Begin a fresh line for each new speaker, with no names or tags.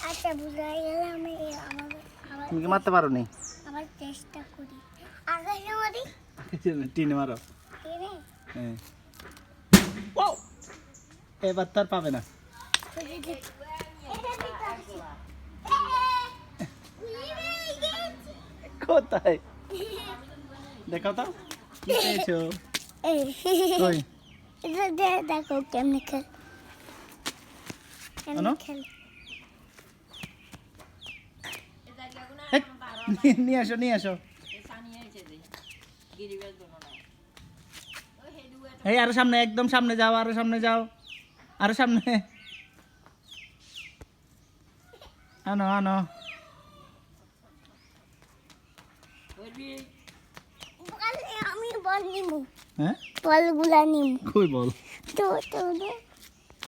আচ্ছা বুঝাই গেলাম
তুমি কি মারতে পারো নি?
আবার চেষ্টা করি আগে মারি
টিনে মারো।
টিনে
হ্যাঁ ওয়াও এবার তার পাবে না। কোথায় দেখাও তো কি পেয়েছো? কই
দেখো কেমনে খেল খেল
নিয়ে আসো নিয়ে আসো। এই আরো সামনে একদম সামনে যাও আরো সামনে যাও আরো সামনে আনো আনো।
আমি বল নিমু
হ্যাঁ
বলগুলা নিমু
কই বল?
তো